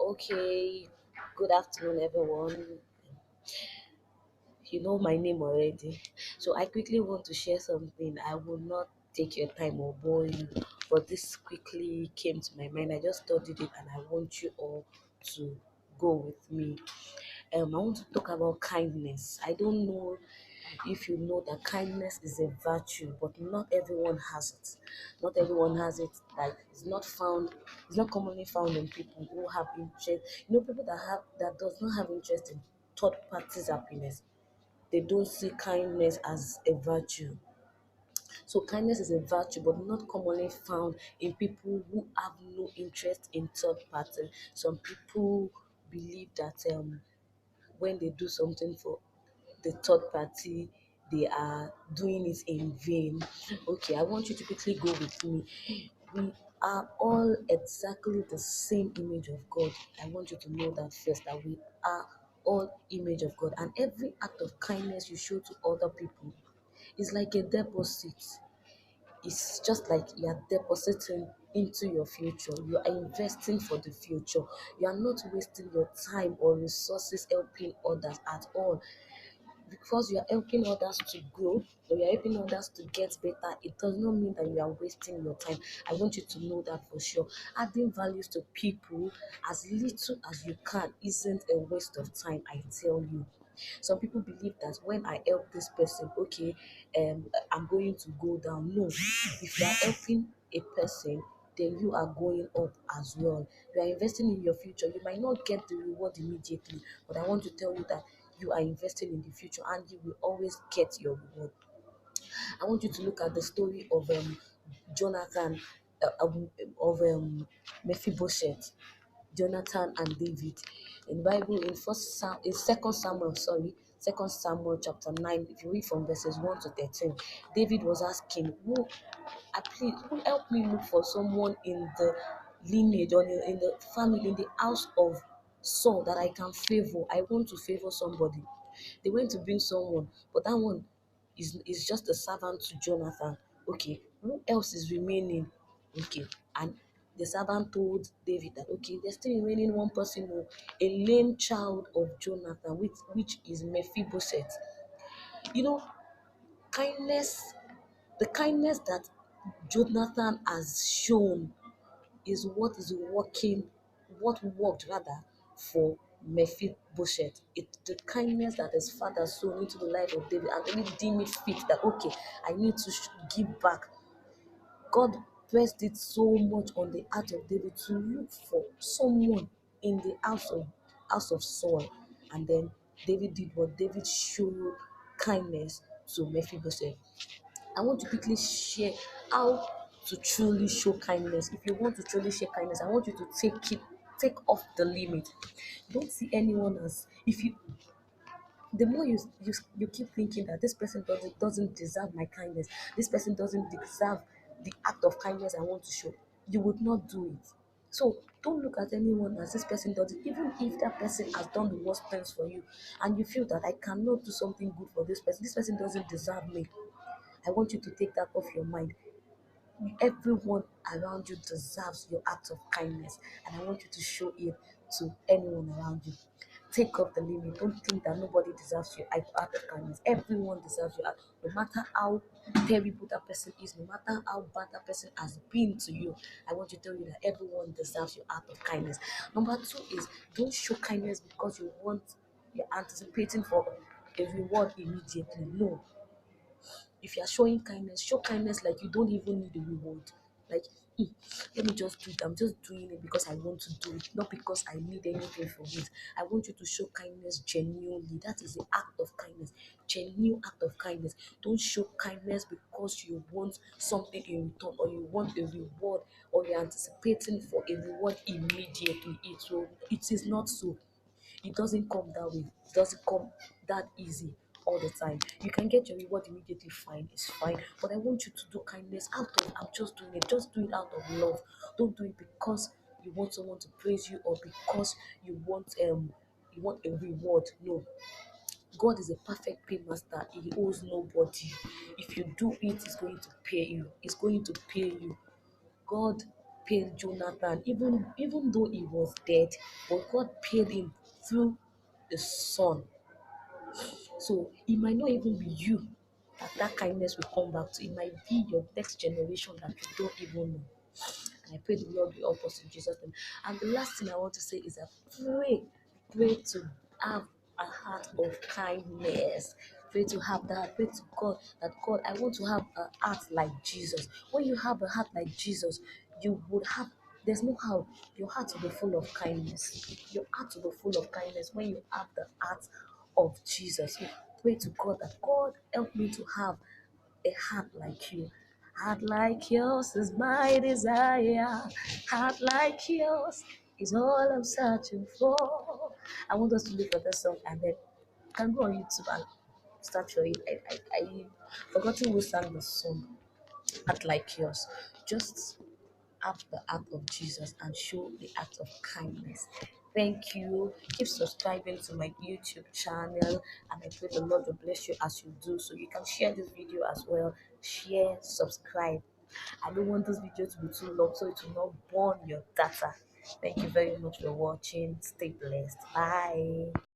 Okay, good afternoon, everyone. You know my name already. So I quickly want to share something. I will not take your time or bore you, but this quickly came to my mind. I just studied it and I want you all to go with me. I want to talk about kindness. I don't know if you know that kindness is a virtue, but not everyone has it. Not everyone has it. Like it's not commonly found in people who have interest. People that does not have interest in third parties' happiness. They don't see kindness as a virtue. So kindness is a virtue, but not commonly found in people who have no interest in third party. Some people believe that when they do something for the third party, they are doing it in vain. Okay, I want you to quickly go with me. We are all exactly the same image of God. I want you to know that first, that we are all image of God, and every act of kindness you show to other people is like a deposit. It's just like you are depositing into your future. You are investing for the future. You are not wasting your time or resources helping others at all. Because you are helping others to grow or you are helping others to get better, it does not mean that you are wasting your time. I want you to know that for sure. Adding values to people as little as you can isn't a waste of time, I tell you. Some people believe that when I help this person, okay, I'm going to go down. No, if you are helping a person, then you are going up as well. You are investing in your future. You might not get the reward immediately, but I want to tell you that you are investing in the future and you will always get your reward. I want you to look at the story of Jonathan, of Mephibosheth, Jonathan and David. In the Bible, in Second Samuel, Second Samuel chapter 9, if you read from verses 1 to 13, David was asking, who help me look for someone in the lineage or in the family, in the house of Saul that I can favor. I want to favor somebody. They went to bring someone, but that one is just a servant to Jonathan. Okay, who else is remaining? Okay, and the servant told David that okay, there's still remaining one person, a lame child of Jonathan, which is Mephibosheth. You know, kindness, the kindness that Jonathan has shown is what worked rather for Mephibosheth. It's the kindness that his father sown into the life of David, and David deemed it fit that okay, I need to give back. God pressed it so much on the heart of David to look for someone in the house of Saul, and then David did what David showed kindness to Mephibosheth. I want to quickly share how to truly show kindness. If you want to truly share kindness, I want you to take off the limit. Don't see anyone as if you the more you keep thinking that this person doesn't deserve my kindness, this person doesn't deserve the act of kindness I want to show, you would not do it. So don't look at anyone as this person does it, even if that person has done the worst things for you, and you feel that I cannot do something good for this person. This person doesn't deserve me. I want you to take that off your mind. Everyone around you deserves your act of kindness, and I want you to show it to anyone around you. Take up the limit. Don't think that nobody deserves your act of kindness. Everyone deserves your act, no matter how terrible that person is, no matter how bad that person has been to you. I want to tell you that everyone deserves your act of kindness. Number two is don't show kindness because you're anticipating for a reward immediately. No, if you are showing kindness, show kindness like you don't even need a reward. Like, "Hmm, let me just do it. I'm just doing it because I want to do it, not because I need anything from it." I want you to show kindness genuinely. That is the act of kindness, genuine act of kindness. Don't show kindness because you want something in return or you want a reward or you're anticipating for a reward immediately. It is not so. It doesn't come that way. It doesn't come that easy all the time. You can get your reward immediately, fine, it's fine. But I want you to do kindness out of I'm just doing it. Just do it out of love. Don't do it because you want someone to praise you or because you want a reward. No. God is a perfect paymaster. He owes nobody. If you do it, He's going to pay you. He's going to pay you. God paid Jonathan, even though he was dead, but God paid him through the son. So it might not even be you that that kindness will come back to. It might be your next generation that you don't even know. And I pray the Lord will help us in Jesus' name. And the last thing I want to say is that pray to have a heart of kindness. Pray to have that. Pray to God that God, I want to have a heart like Jesus. When you have a heart like Jesus, you would have. There's no how your heart will be full of kindness. Your heart will be full of kindness when you have the heart of Jesus. You pray to God that God help me to have a heart like you. Heart like yours is my desire. Heart like yours is all I'm searching for. I want us to look at this song and then you can go on YouTube and start your it. I forgotten who sang the song. Heart like yours. Just have the act of Jesus and show the act of kindness. Thank you. Keep subscribing to my YouTube channel, and I pray the Lord will bless you as you do. So you can share this video as well. Share, subscribe. I don't want this video to be too long, so it will not burn your data. Thank you very much for watching. Stay blessed. Bye.